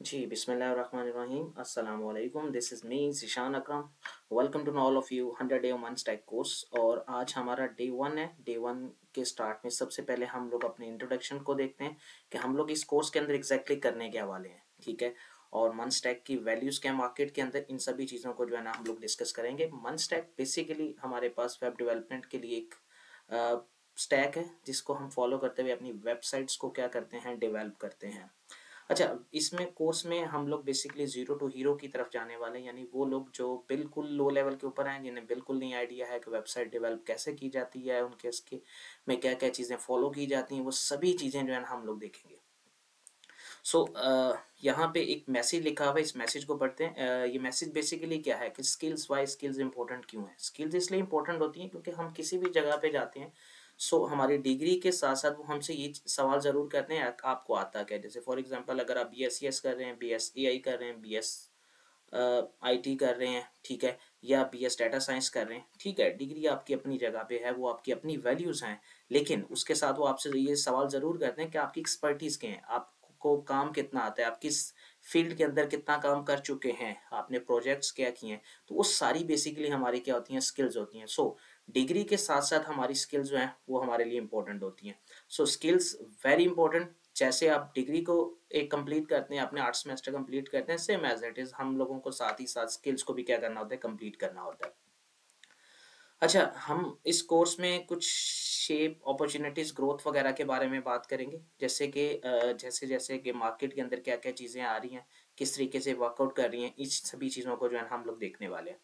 जी, बिस्मिल्लाहिर्रहमानिर्रहीम, अस्सलाम वालेकुम। This is me Zeeshan Akram. Welcome to all of you 100 day one stack course. और आज हमारा डे 1 है। डे 1 के स्टार्ट में सबसे पहले हम लोग अपने इंट्रोडक्शन को देखते हैं कि हम लोग इस कोर्स के अंदर एग्जैक्टली करने क्या वाले हैं, ठीक है। और मन स्टैक की वैल्यूज़ क्या मार्केट के अंदर, इन सभी चीज़ों को जो है ना हम लोग डिस्कस करेंगे। मन स्टैक बेसिकली हमारे पास वेब डेवलपमेंट के लिए एक स्टैक है जिसको हम फॉलो करते हुए अपनी वेबसाइट्स को क्या करते हैं, डेवलप करते हैं। अच्छा, इसमें कोर्स में हम लोग बेसिकली ज़ीरो टू हीरो की तरफ जाने वाले हैं, यानी वो लोग जो बिल्कुल लो लेवल के ऊपर हैं, जिन्हें बिल्कुल नहीं आइडिया है कि वेबसाइट डेवलप कैसे की जाती है, उनके इसके में क्या क्या चीज़ें फॉलो की जाती हैं, वो सभी चीज़ें जो है ना हम लोग देखेंगे। सो यहाँ पे एक मैसेज लिखा हुआ है, इस मैसेज को पढ़ते हैं। ये मैसेज बेसिकली क्या है कि स्किल्स, वाई स्किल्स इंपॉर्टेंट क्यों है। स्किल्स इसलिए इंपॉर्टेंट होती हैं क्योंकि हम किसी भी जगह पे जाते हैं, सो हमारी डिग्री के साथ साथ वो हमसे ये सवाल ज़रूर करते हैं आपको आता क्या है। जैसे फॉर एग्जांपल अगर आप BSc कर रहे हैं, BSc कर रहे हैं, BS IT कर रहे हैं, ठीक है, या BS डाटा साइंस कर रहे हैं, ठीक है, डिग्री आपकी अपनी जगह पे है, वो आपकी अपनी वैल्यूज़ हैं। लेकिन उसके साथ वो आपसे ये सवाल ज़रूर करते हैं कि आपकी एक्सपर्टीज़ क्या है, आपको काम कितना आता है, आप किस फील्ड के अंदर कितना काम कर चुके हैं, आपने प्रोजेक्ट्स क्या किए हैं। तो वो सारी बेसिकली हमारी क्या होती हैं, स्किल्स होती हैं। सो डिग्री के साथ साथ हमारी स्किल्स जो हैं वो हमारे लिए इंपॉर्टेंट होती हैं। सो स्किल्स वेरी इंपॉर्टेंट। जैसे आप डिग्री को एक कंप्लीट करते हैं, अपने 8 सेमेस्टर कंप्लीट करते हैं, सेम एज इट इज़ हम लोगों को साथ ही साथ स्किल्स को भी क्या करना होता है, कंप्लीट करना होता है। अच्छा, हम इस कोर्स में कुछ शेप, अपॉर्चुनिटीज़, ग्रोथ वगैरह के बारे में बात करेंगे। जैसे कि जैसे कि मार्केट के अंदर क्या-क्या चीज़ें आ रही हैं, किस तरीके से वर्कआउट कर रही हैं, इस सभी चीज़ों को जो है हम लोग देखने वाले हैं।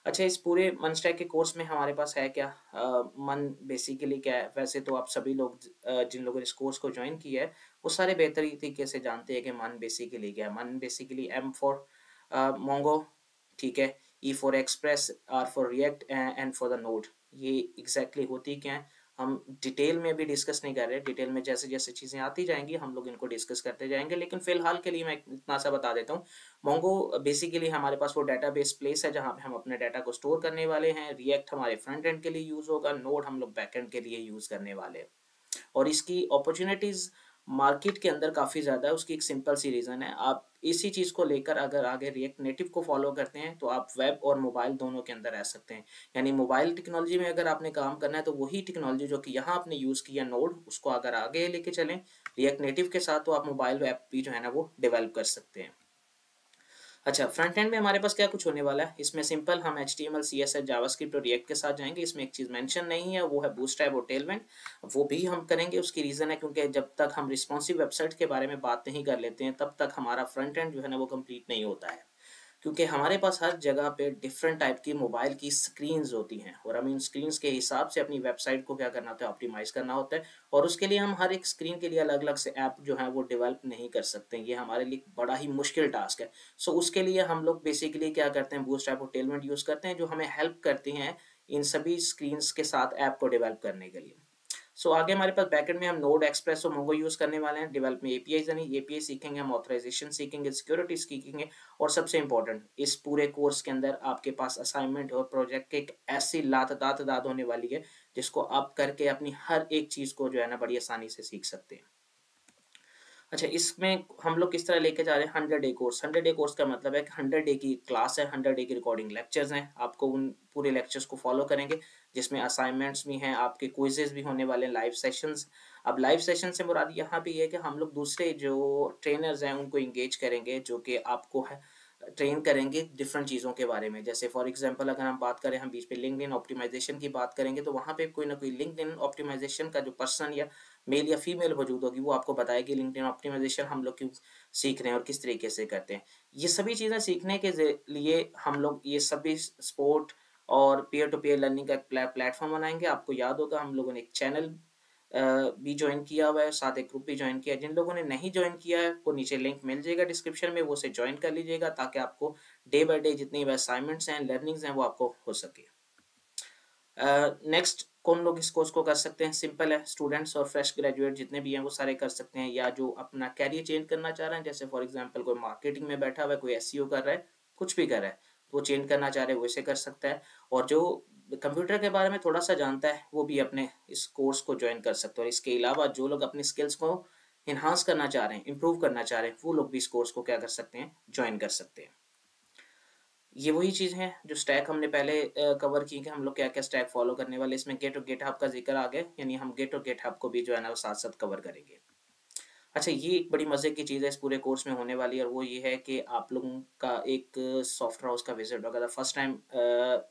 अच्छा, इस पूरे मन स्टैक के कोर्स में हमारे पास है क्या, मन बेसिकली क्या है। वैसे तो आप सभी लोग जिन लोगों ने इस कोर्स को ज्वाइन किया है, वो सारे बेहतरीन तरीके से जानते हैं कि मन बेसिकली क्या है। मन बेसिकली M फॉर मोंगो, ठीक है, E for express, R for react, N for the node. ये एग्जैक्टली होती क्या है, हम डिटेल में भी डिस्कस नहीं कर रहे। डिटेल में जैसे जैसे चीज़ें आती जाएंगी हम लोग इनको डिस्कस करते जाएंगे, लेकिन फिलहाल के लिए मैं इतना सा बता देता हूँ। मोंगो बेसिकली हमारे पास वो डेटाबेस प्लेस है जहाँ पे हम अपने डाटा को स्टोर करने वाले हैं। रिएक्ट हमारे फ्रंट एंड के लिए यूज़ होगा, नोड हम लोग बैक एंड के लिए यूज़ करने वाले हैं। और इसकी अपॉर्चुनिटीज़ मार्केट के अंदर काफ़ी ज़्यादा है। उसकी एक सिंपल सी रीज़न है, आप इसी चीज़ को लेकर अगर आगे रिएक्ट नेटिव को फॉलो करते हैं तो आप वेब और मोबाइल दोनों के अंदर रह सकते हैं। यानी मोबाइल टेक्नोलॉजी में अगर आपने काम करना है तो वही टेक्नोलॉजी जो कि यहाँ आपने यूज़ किया नोड, उसको अगर आगे लेके चलें रिएक्ट नेटिव के साथ, तो आप मोबाइल ऐप भी जो है ना वो डेवलप कर सकते हैं। अच्छा, फ्रंट एंड में हमारे पास क्या कुछ होने वाला है, इसमें सिंपल हम HTML, CSS, जावास्क्रिप्ट और रिएक्ट के साथ जाएंगे। इसमें एक चीज़ मेंशन नहीं है, वो है बूटस्ट्रैप और टेलविंड। वो भी हम करेंगे। उसकी रीज़न है क्योंकि जब तक हम रिस्पॉन्सिव वेबसाइट के बारे में बात नहीं कर लेते हैं तब तक हमारा फ्रंट एंड जो है ना वो कंप्लीट नहीं होता है। क्योंकि हमारे पास हर जगह पे डिफरेंट टाइप की मोबाइल की स्क्रीन्स होती हैं और हमें उन स्क्रीन्स के हिसाब से अपनी वेबसाइट को क्या करना होता है, ऑप्टिमाइज़ करना होता है। और उसके लिए हम हर एक स्क्रीन के लिए अलग अलग से ऐप जो है वो डेवलप नहीं कर सकते। ये हमारे लिए बड़ा ही मुश्किल टास्क है। सो उसके लिए हम लोग बेसिकली क्या करते हैं, बूटस्ट्रैप और टेलविंड यूज़ करते हैं, जो हमें हेल्प करती हैं इन सभी स्क्रीन्स के साथ ऐप को डेवलप करने के लिए। आगे हमारे पास बैकएंड में हम नोड, एक्सप्रेस और मोंगो यूज करने वाले हैं। डेवलप में एपीआई यानी एपीआई सीखेंगे, हम ऑथराइजेशन सीखेंगे, सिक्योरिटी सीखेंगे। और सबसे इंपॉर्टेंट, इस पूरे कोर्स के अंदर आपके पास असाइनमेंट और प्रोजेक्ट की एक ऐसी तादाद होने वाली है जिसको आप करके अपनी हर एक चीज को जो है ना बड़ी आसानी से सीख सकते हैं। अच्छा, इसमें हम लोग किस तरह लेके जा रहे हैं, 100 डे कोर्स। 100 डे कोर्स का मतलब है कि 100 डे की क्लास है, 100 डे की रिकॉर्डिंग लेक्चर्स हैं। आपको उन पूरे लेक्चर्स को फॉलो करेंगे जिसमें असाइनमेंट्स भी हैं, आपके क्विजेस भी होने वाले हैं, लाइव सेशंस। अब लाइव सेशन से मुराद यहाँ पे ये है कि हम लोग दूसरे जो ट्रेनर्स हैं उनको इंगेज करेंगे, जो कि आपको है ट्रेन करेंगे डिफरेंट चीज़ों के बारे में। जैसे फॉर एग्जांपल अगर हम बात करें, हम बीच पे लिंक्डइन ऑप्टिमाइजेशन की बात करेंगे, तो वहाँ पे कोई ना कोई लिंक्डइन ऑप्टिमाइजेशन का जो पर्सन या मेल या फीमेल मौजूद होगी, वो आपको बताएगी लिंक्डइन ऑप्टिमाइजेशन हम लोग क्यों सीख रहे हैं और किस तरीके से करते हैं। ये सभी चीज़ें सीखने के लिए हम लोग ये सभी स्पोर्ट और पीयर टू पीयर लर्निंग का प्लेटफॉर्म बनाएंगे। आपको याद होगा हम लोगों ने एक चैनल भी ज्वाइन किया हुआ है, साथ एक ग्रुप भी ज्वाइन किया है। जिन लोगों ने नहीं ज्वाइन किया है वो नीचे लिंक मिल जाएगा डिस्क्रिप्शन में, वो से ज्वाइन कर लीजिएगा ताकि आपको डे बाय डे जितनी भी असाइनमेंट्स हैं, लर्निंग्स हैं, वो आपको हो सके। नेक्स्ट, कौन लोग इस कोर्स को कर सकते हैं, सिंपल है, स्टूडेंट्स और फ्रेश ग्रेजुएट जितने भी हैं वो सारे कर सकते हैं, या जो अपना कैरियर चेंज करना चाह रहे हैं। जैसे फॉर एग्जांपल कोई मार्केटिंग में बैठा हुआ है, कोई एसईओ कर रहा है, कुछ भी कर रहा है, तो वो चेंज करना चाह रहे हैं वो इसे कर सकता है। और जो कंप्यूटर के बारे में थोड़ा सा जानता है वो भी अपने इस कोर्स को ज्वाइन कर सकते हैं। और इसके अलावा जो लोग अपनी स्किल्स को इन्हांस करना चाह रहे हैं, इम्प्रूव करना चाह रहे हैं, वो लोग भी इस कोर्स को क्या कर सकते हैं, ज्वाइन कर सकते हैं। ये वही चीज़ है जो स्टैक हमने पहले कवर की कि हम लोग क्या क्या स्टैक फॉलो करने वाले। इसमें गेट और गेटहब का जिक्र आ गया, यानी हम गेट और गेटहब को भी जो है ना वो साथ साथ कवर करेंगे। अच्छा, ये एक बड़ी मज़े की चीज़ है इस पूरे कोर्स में होने वाली, और वो ये है कि आप लोगों का एक सॉफ्टवेयर हाउस का विजिट होगा। The first time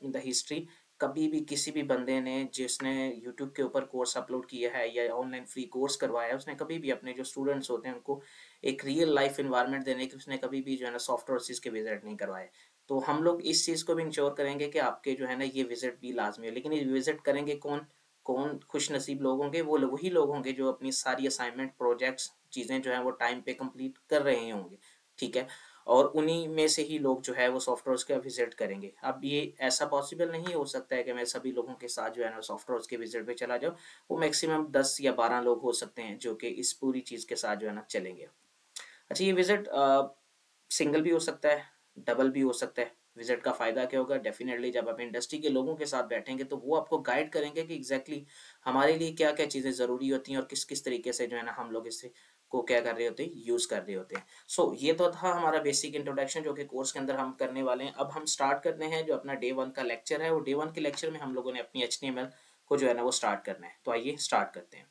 in the history कभी भी किसी भी बंदे ने जिसने यूट्यूब के ऊपर कोर्स अपलोड किया है या ऑनलाइन फ्री कोर्स करवाया है, उसने कभी भी अपने जो स्टूडेंट्स होते हैं उनको एक रियल लाइफ इन्वायरमेंट देने की उसने कभी भी जो है ना सॉफ्टवेयर हाउसेस के विजिट नहीं करवाए। तो हम लोग इस चीज़ को भी इंश्योर करेंगे कि आपके जो है ना ये विजिट भी लाजमी है। लेकिन ये विजिट करेंगे कौन? कौन खुश नसीब लोग होंगे? वो लोग, वही लोग होंगे जो अपनी सारी असाइनमेंट, प्रोजेक्ट्स, चीज़ें जो हैं वो टाइम पे कंप्लीट कर रहे होंगे, ठीक है? और उन्हीं में से ही लोग जो है वो सॉफ्टवेयर्स का विजिट करेंगे। अब ये ऐसा पॉसिबल नहीं हो सकता है कि मैं सभी लोगों के साथ जो है ना सॉफ्टवेयर्स के विजिट पे चला जाऊँ। वो मैक्सिमम 10 या 12 लोग हो सकते हैं जो कि इस पूरी चीज़ के साथ जो है ना चलेंगे। अच्छा, ये विजिट सिंगल भी हो सकता है, डबल भी हो सकता है। विजिट का फ़ायदा क्या होगा? डेफ़िनेटली जब आप इंडस्ट्री के लोगों के साथ बैठेंगे तो वो आपको गाइड करेंगे कि एग्ज़ैक्टली हमारे लिए क्या-क्या चीज़ें ज़रूरी होती हैं और किस-किस तरीके से जो है ना हम लोग इसे को क्या कर रहे होते हैं, यूज़ कर रहे होते हैं। सो ये तो था हमारा बेसिक इंट्रोडक्शन जो कि कोर्स के अंदर हम करने वाले हैं। अब हम स्टार्ट करते हैं जो अपना डे 1 का लेक्चर है, और डे 1 के लेक्चर में हम लोगों ने अपनी एचटीएमएल को जो है ना वो स्टार्ट करना है। तो आइए स्टार्ट करते हैं।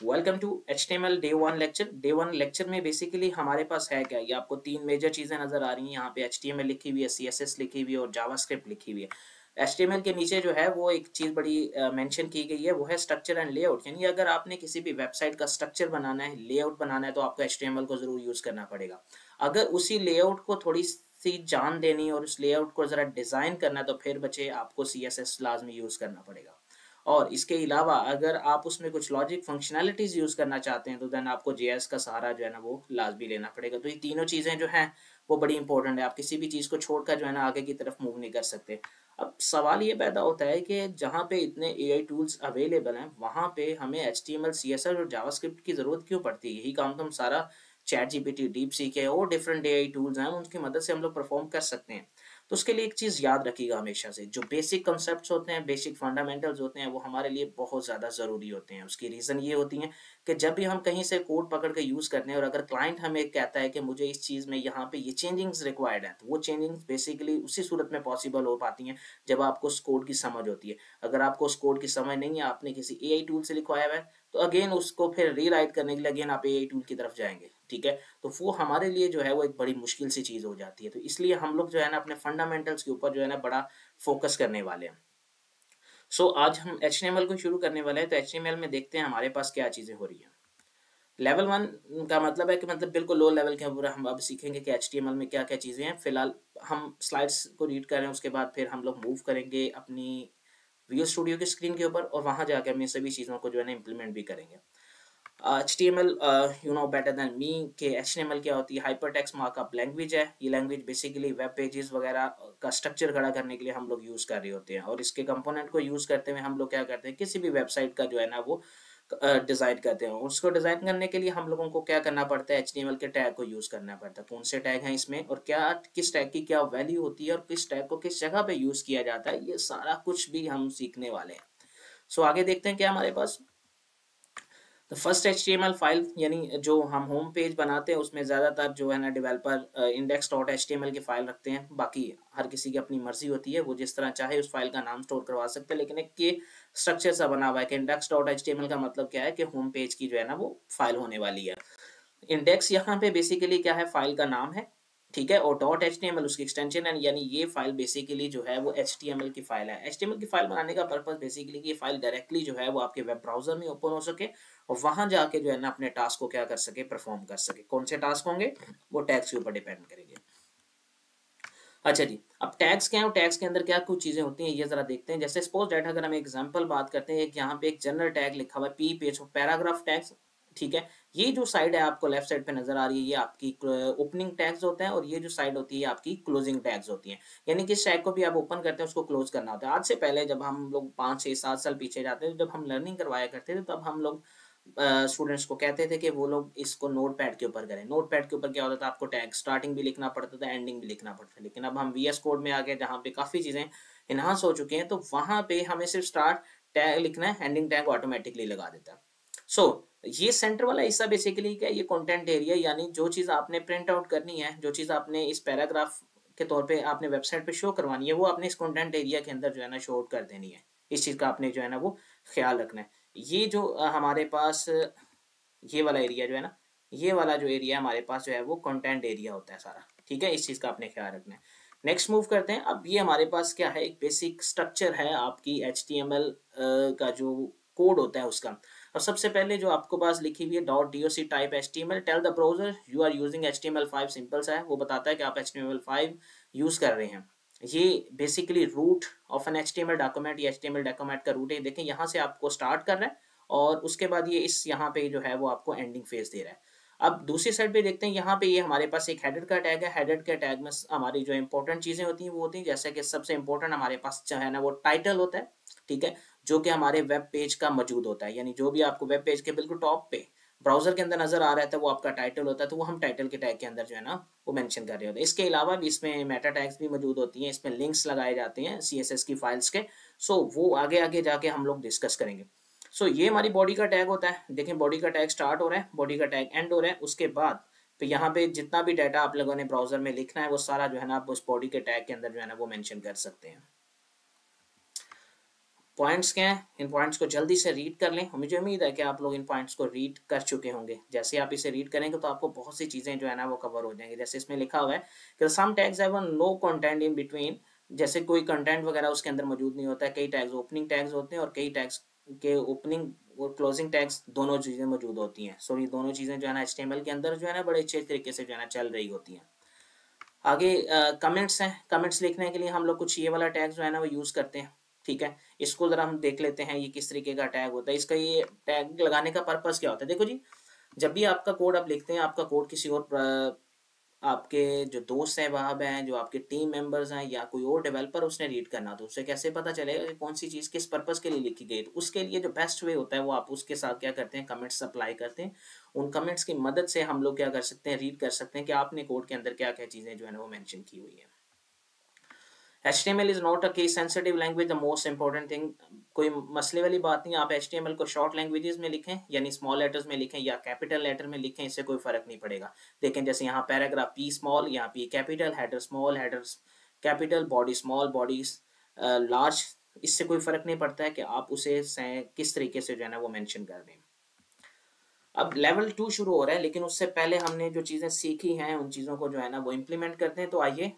Welcome to HTML day 1 lecture. Day 1 lecture में बेसिकली हमारे पास है क्या? ये आपको 3 मेजर चीज़ें नज़र आ रही हैं। यहाँ पे HTML लिखी हुई है, CSS लिखी हुई है और जावास्क्रिप्ट लिखी हुई है। HTML के नीचे जो है वो एक चीज़ बड़ी मेंशन की गई है, वो है स्ट्रक्चर एंड लेआउट। यानी अगर आपने किसी भी वेबसाइट का स्ट्रक्चर बनाना है, लेआउट बनाना है, तो आपको HTML को ज़रूर यूज़ करना पड़ेगा। अगर उसी लेआउट को थोड़ी-सी जान देनी है और उस लेआउट को ज़रा डिज़ाइन करना है, तो फिर बच्चे आपको CSS लाज़मी यूज़ करना पड़ेगा। और इसके अलावा अगर आप उसमें कुछ लॉजिक फंक्शनैलिटीज़ यूज़ करना चाहते हैं, तो देन आपको जेएस का सहारा जो है ना वो लाज़मी लेना पड़ेगा। तो ये तीनों चीज़ें जो हैं वो बड़ी इंपॉर्टेंट है। आप किसी भी चीज़ को छोड़कर जो है ना आगे की तरफ मूव नहीं कर सकते। अब सवाल ये पैदा होता है कि जहाँ पे इतने एआई टूल्स अवेलेबल हैं, वहाँ पे हमें एचटीएमएल, सीएसएस और जावास्क्रिप्ट की ज़रूरत क्यों पड़ती है? यही काम तो हम सारा चैट जीपीटी, डीपसीक है और डिफरेंट एआई टूल्स हैं, उनकी मदद से हम लोग परफॉर्म कर सकते हैं। तो उसके लिए एक चीज़ याद रखिएगा हमेशा से, जो बेसिक कॉन्सेप्ट्स होते हैं, बेसिक फंडामेंटल्स होते हैं, वो हमारे लिए बहुत ज़्यादा ज़रूरी होते हैं। उसकी रीज़न ये होती है कि जब भी हम कहीं से कोड पकड़ के यूज़ करते हैं और अगर क्लाइंट हमें कहता है कि मुझे इस चीज़ में यहाँ पे ये चेंजिंग्स रिक्वायर्ड हैं, तो वो चेंजिंग्स बेसिकली उसी सूरत में पॉसिबल हो पाती हैं जब आपको उस कोड की समझ होती है। अगर आपको उस कोड की समझ नहीं है, आपने किसी एआई टूल से लिखवाया हुआ है, तो अगेन उसको फिर रीराइट करने के लिए अगेन आप एआई टूल की तरफ जाएँगे, ठीक है? तो वो हमारे लिए जो है वो एक बड़ी मुश्किल सी चीज़ हो जाती है। तो इसलिए हम लोग जो है ना अपने फंडामेंटल्स के ऊपर जो है ना बड़ा फ़ोकस करने वाले हैं। सो आज हम एचटीएमएल को शुरू करने वाले हैं, तो एचटीएमएल में देखते हैं हमारे पास क्या चीज़ें हो रही हैं। लेवल 1 का मतलब है कि मतलब बिल्कुल लो लेवल के ऊपर हम अब सीखेंगे कि एचटीएमएल में क्या-क्या चीज़ें हैं। फिलहाल हम स्लाइड्स को रीड कर रहे हैं, उसके बाद फिर हम लोग मूव करेंगे अपनी विजुअल स्टूडियो की स्क्रीन के ऊपर और वहाँ जाके हम इन सभी चीज़ों को जो है ना इम्प्लीमेंट भी करेंगे। HTML you know better than me कि HTML क्या होती है? हाइपरटेक्स्ट मार्कअप लैंग्वेज है। ये लैंग्वेज बेसिकली वेब पेजेस वगैरह का स्ट्रक्चर खड़ा करने के लिए हम लोग यूज़ कर रहे होते हैं, और इसके कंपोनेंट को यूज़ करते हुए हम लोग क्या करते हैं, किसी भी वेबसाइट का जो है ना वो डिज़ाइन करते हैं। उसको डिज़ाइन करने के लिए हम लोगों को क्या करना पड़ता है? HTML के टैग को यूज़ करना पड़ता है। कौन से टैग हैं इसमें और क्या किस टैग की क्या वैल्यू होती है और किस टैग को किस जगह पे यूज़ किया जाता है, ये सारा कुछ भी हम सीखने वाले हैं। सो आगे देखते हैं क्या हमारे पास। तो फर्स्ट HTML फाइल यानी जो हम होम पेज बनाते हैं उसमें ज़्यादातर जो है ना डेवलपर index.html की फ़ाइल रखते हैं। बाकी हर किसी की अपनी मर्ज़ी होती है, वो जिस तरह चाहे उस फ़ाइल का नाम स्टोर करवा सकते हैं, लेकिन एक ये स्ट्रक्चर सा बना हुआ है कि index.html का मतलब क्या है कि होम पेज की जो है ना वो फ़ाइल होने वाली है। इंडेक्स यहाँ पे बेसिकली क्या है? फाइल का नाम है, ठीक है? और डॉट HTML उसकी एक्सटेंशन है, यानी ये फाइल बेसिकली जो है वो HTML की फाइल है। HTML की फाइल बनाने का पर्पस बेसिकली कि ये फाइल डायरेक्टली जो है वो आपके वेब ब्राउजर में ओपन हो सके और वहां जाके जो है ना अपने टास्क को क्या कर सके, परफॉर्म कर सके। कौन से टास्क होंगे? वो टैग्स के ऊपर डिपेंड करेंगे। अच्छा जी, अब टैग्स क्या है और टैग्स के अंदर क्या कुछ चीज़ें होती हैं, ये ज़रा देखते हैं। जैसे सपोज दैट अगर हम एग्जांपल बात करते हैं, एक यहाँ पे एक जनरल टैग लिखा हुआ है पी पेज पैराग्राफ टैग्स, ठीक है? ये जो साइड है आपको लेफ्ट साइड पे नज़र आ रही है, ये आपकी ओपनिंग टैग्स होते हैं और ये जो साइड होती है आपकी क्लोजिंग टैग्स होती हैं। यानी कि इस टैग को भी आप ओपन करते हैं, उसको क्लोज करना होता है। आज से पहले जब हम लोग 5, 6, 7 साल पीछे जाते थे, जब हम लर्निंग करवाया करते थे, तब हम लोग स्टूडेंट्स को कहते थे कि वो लोग इसको नोटपैड के ऊपर करें। नोटपैड के ऊपर क्या होता था, आपको टैग स्टार्टिंग भी लिखना पड़ता था, एंडिंग भी लिखना पड़ता था। लेकिन अब हम VS कोड में आ गए जहाँ पे काफ़ी चीज़ें इन्हांस हो चुकी हैं, तो वहाँ पे हमें सिर्फ स्टार्ट टैग लिखना है, एंडिंग टैग ऑटोमेटिकली लगा देता है। ये सेंटर वाला हिस्सा बेसिकली क्या है, ये कंटेंट एरिया, यानी जो चीज़ आपने प्रिंट आउट करनी है, जो चीज़ आपने इस पैराग्राफ के तौर पे आपने वेबसाइट पे शो करवानी है, वो आपने इस कंटेंट एरिया के अंदर जो है ना शो आउट कर देनी है। इस चीज़ का आपने जो है ना वो ख्याल रखना है। ये जो हमारे पास ये वाला एरिया जो है ना, ये वाला जो एरिया हमारे पास जो है वो कंटेंट एरिया होता है सारा, ठीक है। इस चीज़ का आपने ख्याल रखना है। नेक्स्ट मूव करते हैं। अब ये हमारे पास क्या है, एक बेसिक स्ट्रक्चर है आपकी HTML का जो कोड होता है उसका। अब सबसे पहले जो आपको पास लिखी हुई है .doc type HTML tell the browser you are using HTML5, simple सा है, वो बताता है कि आप HTML5 यूज कर रहे हैं। ये basically root of an HTML document, ये HTML डॉक्यूमेंट का रूट है। देखें यहाँ से आपको स्टार्ट कर रहा है और उसके बाद ये इस यहाँ पे जो है वो आपको एंडिंग फेज दे रहा है। अब दूसरी साइड पे देखते हैं, यहाँ पे ये हमारे पास एक हेडर का टैग है। हेडर के टैग में हमारी जो इंपॉर्टेंट चीजें होती हैं वो होती हैं, जैसे कि सबसे इंपॉर्टेंट हमारे पास जो है ना वो टाइटल होता है, ठीक है, जो कि हमारे वेब पेज का मौजूद होता है। यानी जो भी आपको वेब पेज के बिल्कुल टॉप पे ब्राउजर के अंदर नजर आ रहा था वो आपका टाइटल होता है, तो वो हम टाइटल के टैग के अंदर जो है ना वो मेंशन कर रहे होते हैं। इसके अलावा भी इसमें मेटा टैग्स भी मौजूद होती हैं, इसमें लिंक्स लगाए जाते हैं CSS की फाइल्स के। वो आगे आगे जाके हम लोग डिस्कस करेंगे। ये हमारी बॉडी का टैग होता है। देखें बॉडी का टैग स्टार्ट हो रहा है, बॉडी का टैग एंड हो रहा है। उसके बाद तो यहाँ पे जितना भी डाटा आप लोगों ने ब्राउजर में लिखना है वो सारा जो है ना आप उस बॉडी के टैग के अंदर जो है ना वो मेंशन कर सकते हैं। पॉइंट्स क्या हैं, इन पॉइंट्स को जल्दी से रीड कर लें। मुझे उम्मीद है कि आप लोग इन पॉइंट्स को रीड कर चुके होंगे। जैसे आप इसे रीड करेंगे तो आपको बहुत सी चीज़ें जो है ना वो कवर हो जाएंगी। जैसे इसमें लिखा हुआ है कि some tags have no content in between, जैसे कोई कंटेंट वगैरह उसके अंदर मौजूद नहीं होता है। कई टैग्स ओपनिंग टैग्स होते हैं और कई टैग्स के ओपनिंग और क्लोजिंग टैग्स दोनों चीज़ें मौजूद होती हैं। ये दोनों चीज़ें जो है ना HTML के अंदर जो है ना बड़े अच्छे तरीके से जो है ना चल रही होती हैं। आगे कमेंट्स हैं। कमेंट्स लिखने के लिए हम लोग कुछ ये वाला टैग जो है ना वो यूज़ करते हैं, ठीक है। इसको ज़रा हम देख लेते हैं ये किस तरीके का टैग होता है। इसका ये टैग लगाने का पर्पज़ क्या होता है। देखो जी, जब भी आपका कोड आप लिखते हैं, आपका कोड किसी और आपके जो दोस्त सहबाब हैं, जो आपके टीम मेंबर्स हैं या कोई और डेवलपर उसने रीड करना, तो उससे कैसे पता चलेगा कि कौन सी चीज़ किस पर्पज़ के लिए लिखी गई। तो उसके लिए जो बेस्ट वे होता है वो आप उसके साथ क्या करते हैं, कमेंट्स अप्लाई करते हैं। उन कमेंट्स की मदद से हम लोग क्या कर सकते हैं, रीड कर सकते हैं कि आपने कोड के अंदर क्या क्या चीज़ें जो है ना वो मेंशन की हुई है। HTML is not a case sensitive language, the most important thing, कोई मसले वाली बात नहीं। आप HTML को शॉर्ट लैंग्वेजेस में लिखें यानी स्मॉल लेटर्स में लिखें या कैपिटल लेटर में लिखें, इससे कोई फर्क नहीं पड़ेगा। देखें जैसे यहाँ पैराग्राफ P स्मॉल, यहाँ P capital, header small, header capital, body small, body large, इससे कोई फर्क नहीं पड़ता है कि आप उसे किस तरीके से जो है ना वो मेंशन कर दें। अब लेवल 2 शुरू हो रहा है, लेकिन उससे पहले हमने जो चीज़ें सीखी हैं उन चीज़ों को जो है ना वो इम्प्लीमेंट करते हैं। तो आइए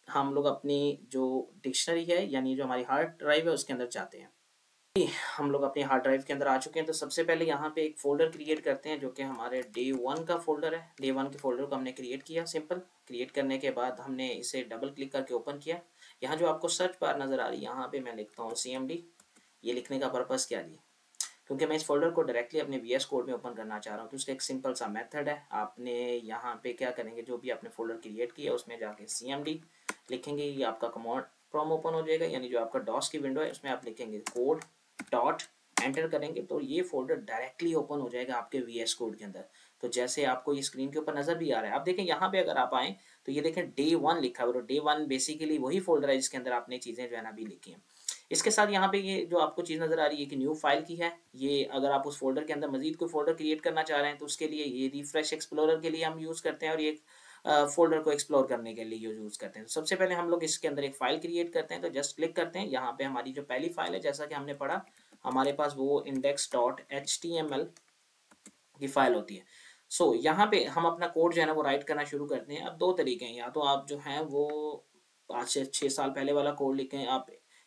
हम लोग अपनी जो डिक्शनरी है यानी जो हमारी हार्ड ड्राइव है उसके अंदर जाते हैं। हम लोग अपनी हार्ड ड्राइव के अंदर आ चुके हैं। तो सबसे पहले यहाँ पे एक फोल्डर क्रिएट करते हैं जो कि हमारे day1 का फोल्डर है। day1 के फोल्डर को हमने क्रिएट किया। सिंपल क्रिएट करने के बाद हमने इसे डबल क्लिक करके ओपन किया। यहाँ जो आपको सर्च बार नज़र आ रही है यहाँ पे मैं लिखता हूँ CMD। ये लिखने का पर्पज़ क्या जी, क्योंकि मैं इस फोल्डर को डायरेक्टली अपने VS कोड में ओपन करना चाह रहा हूँ। तो उसका एक सिंपल सा मेथड है। आपने यहाँ पे क्या करेंगे, जो भी आपने फोल्डर क्रिएट किया उसमें जाके CMD लिखेंगे, ये आपका कमांड प्रॉम्प्ट ओपन हो जाएगा। यानी जो आपका डॉस की विंडो है उसमें आप लिखेंगे कोड डॉट एंटर करेंगे तो ये फोल्डर डायरेक्टली ओपन हो जाएगा आपके VS कोड के अंदर। तो जैसे आपको ये स्क्रीन के ऊपर नजर भी आ रहा है, आप देखें यहाँ पे अगर आप आए तो ये देखें day1 लिखा हुआ है। day1 बेसिकली वही फोल्डर है जिसके अंदर आपने चीज़ें जो है ना भी लिखी हैं। इसके साथ यहाँ पे ये जो आपको चीज़ नज़र आ रही है कि न्यू फाइल की है। ये अगर आप उस फोल्डर के अंदर मजीद कोई फोल्डर क्रिएट करना चाह रहे हैं तो उसके लिए ये रिफ्रेश एक्सप्लोरर के लिए हम यूज़ करते हैं और ये फोल्डर को एक्सप्लोर करने के लिए यूज़ करते हैं। तो सबसे पहले हम लोग इसके अंदर एक फाइल क्रिएट करते हैं। तो जस्ट क्लिक करते हैं, यहाँ पे हमारी जो पहली फाइल है जैसा कि हमने पढ़ा हमारे पास वो index.html की फाइल होती है। यहाँ पे हम अपना कोड जो है ना वो राइट करना शुरू करते हैं। अब दो तरीके हैं, या तो आप जो है वो 5 से 6 साल पहले वाला कोड लिखें, आप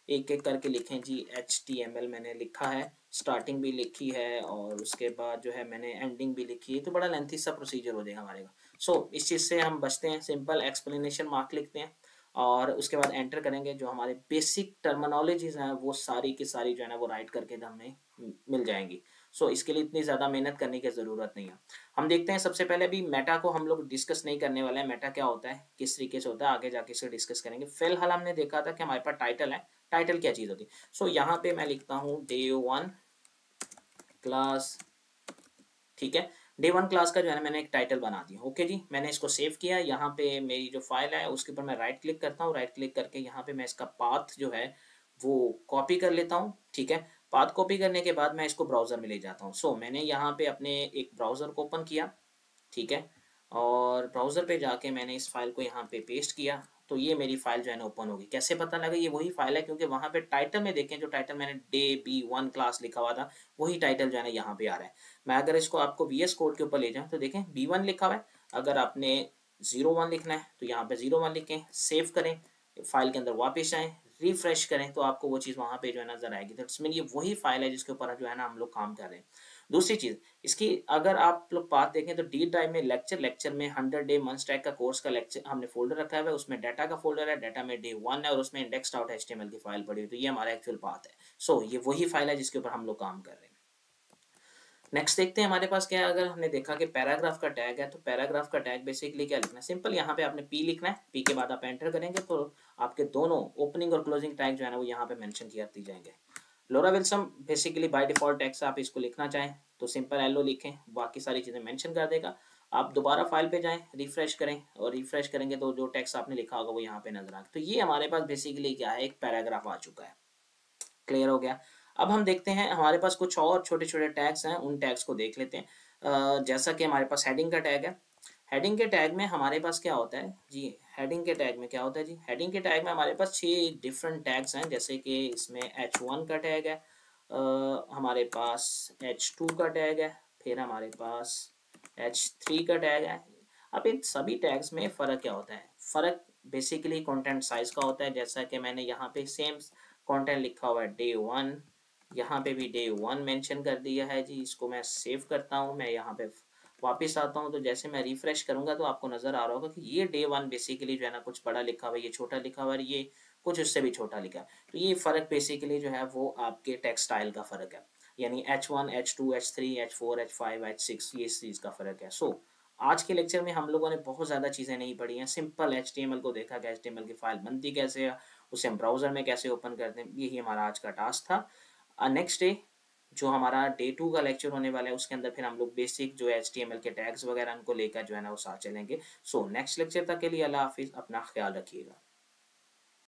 एक एक करके लिखें जी। HTML मैंने लिखा है, स्टार्टिंग भी लिखी है और उसके बाद जो है मैंने एंडिंग भी लिखी है, तो बड़ा लेंथी सा प्रोसीजर हो जाएगा हमारे का। इस चीज़ से हम बचते हैं। सिंपल एक्सप्लेनेशन मार्क लिखते हैं और उसके बाद एंटर करेंगे। जो हमारे बेसिक टर्मिनोलॉजीज हैं वो सारी की सारी जो है ना वो राइट करके हमें मिल जाएंगी। इसके लिए इतनी ज़्यादा मेहनत करने की ज़रूरत नहीं है। हम देखते हैं सबसे पहले अभी मेटा को हम लोग डिस्कस नहीं करने वाले हैं। मेटा क्या होता है, किस तरीके से होता है, आगे जाके इसे डिस्कस करेंगे। फिलहाल हमने देखा था कि हमारे पास टाइटल है। टाइटल क्या चीज़ होती है। यहाँ पे मैं लिखता हूँ day1 क्लास, ठीक है। day1 क्लास का जो है ना मैंने एक टाइटल बना दिया। ओके जी, मैंने इसको सेव किया। यहाँ पे मेरी जो फाइल है उसके ऊपर मैं राइट क्लिक करता हूँ। राइट क्लिक करके यहाँ पे मैं इसका पाथ जो है वो कॉपी कर लेता हूँ, ठीक है। पाथ कॉपी करने के बाद मैं इसको ब्राउज़र में ले जाता हूँ। सो मैंने यहाँ पे अपने एक ब्राउज़र को ओपन किया, ठीक है, और ब्राउज़र पे जाके मैंने इस फ़ाइल को यहाँ पे पेस्ट किया, तो ये मेरी फ़ाइल जो है ना ओपन होगी। कैसे पता लगा ये वही फ़ाइल है, क्योंकि वहाँ पे टाइटल में देखें, जो टाइटल मैंने डे B1 क्लास लिखा हुआ था, वही टाइटल जो है ना यहाँ पे आ रहा है। मैं अगर इसको आपको VS कोड के ऊपर ले जाऊँ तो देखें B1 लिखा हुआ है। अगर आपने 01 लिखना है तो यहाँ पे 01 लिखें, सेव करें, फ़ाइल के अंदर वापस आएँ, रिफ्रेश करें, तो आपको वो चीज़ वहाँ पे जो है नज़र आएगी। दैट्स मीन ये वही फ़ाइल है जिसके ऊपर जो है ना हम लोग काम कर रहे हैं। दूसरी चीज़, इसकी अगर आप लोग पाथ देखें तो डी ड्राइव में लेक्चर में 100 डे मंथ स्टैक का कोर्स का लेक्चर हमने फोल्डर रखा है, उसमें डाटा का फोल्डर है, डाटा में डे 1 है और उसमें इंडेक्स डॉट एचटीएमएल की फाइल पड़ी हुई, तो ये हमारा एक्चुअल पाथ है। सो ये वही फाइल है जिसके ऊपर हम लोग काम कर रहे हैं। नेक्स्ट देखते हैं हमारे पास क्या है। अगर हमने देखा कि पैराग्राफ का टैग है, तो पैराग्राफ का टैग बेसिकली क्या लिखना है, सिंपल यहाँ पे आपने पी लिखना है, पी के बाद आप एंटर करेंगे तो आपके दोनों ओपनिंग और क्लोजिंग टैग जो है ना वो यहाँ पे मेंशन किया दी जाएंगे। Laura Wilson basically by default text, आप इसको लिखना चाहें तो सिंपल एलो लिखें, बाकी सारी चीज़ें मेंशन कर देगा। आप दोबारा फाइल पे जाएं, रिफ्रेश करें, और रिफ्रेश करेंगे तो जो टेक्स्ट आपने लिखा होगा वो यहाँ पे नजर आएगा। तो ये हमारे पास बेसिकली क्या है, एक पैराग्राफ आ चुका है। क्लियर हो गया। अब हम देखते हैं हमारे पास कुछ और छोटे छोटे टैग्स हैं, उन टैग्स को देख लेते हैं। जैसा कि हमारे पास हेडिंग का टैग है। हेडिंग के टैग में हमारे पास क्या होता है जी, हेडिंग के टैग में क्या होता है जी, हेडिंग के टैग में हमारे पास 6 डिफरेंट टैग्स हैं। जैसे कि इसमें H1 का टैग है, हमारे पास H2 का टैग है, फिर हमारे पास H3 का टैग है। अब इन सभी टैग्स में फ़र्क क्या होता है, फ़र्क बेसिकली कंटेंट साइज का होता है। जैसा कि मैंने यहाँ पे सेम कंटेंट लिखा हुआ है डे 1, यहाँ पे भी डे 1 मेंशन कर दिया है जी। इसको मैं सेव करता हूँ, मैं यहाँ पे वापस आता हूँ, तो जैसे मैं रिफ्रेश करूँगा तो आपको नज़र आ रहा होगा कि ये डे 1 बेसिकली जो है ना कुछ बड़ा लिखा हुआ है, ये छोटा लिखा हुआ है, ये कुछ उससे भी छोटा लिखा है। तो ये फ़र्क बेसिकली जो है वो आपके टेक्स्ट स्टाइल का फ़र्क है, यानी H1 H2 H3 H4 H5 H6, ये इस चीज़ का फ़र्क है। सो आज के लेक्चर में हम लोगों ने बहुत ज़्यादा चीज़ें नहीं पढ़ी हैं। सिंपल HTML को देखा कि HTML की फ़ाइल बनती कैसे है, उसे हम ब्राउज़र में कैसे ओपन करते हैं, यही हमारा आज का टास्क था। नेक्स्ट डे जो हमारा डे 2 का लेक्चर होने वाला है, उसके अंदर फिर हम लोग बेसिक जो HTML के टैग्स वगैरह उनको लेकर जो है ना वो साथ चलेंगे। सो नेक्स्ट लेक्चर तक के लिए अल्लाह हाफिज़, अपना ख्याल रखिएगा।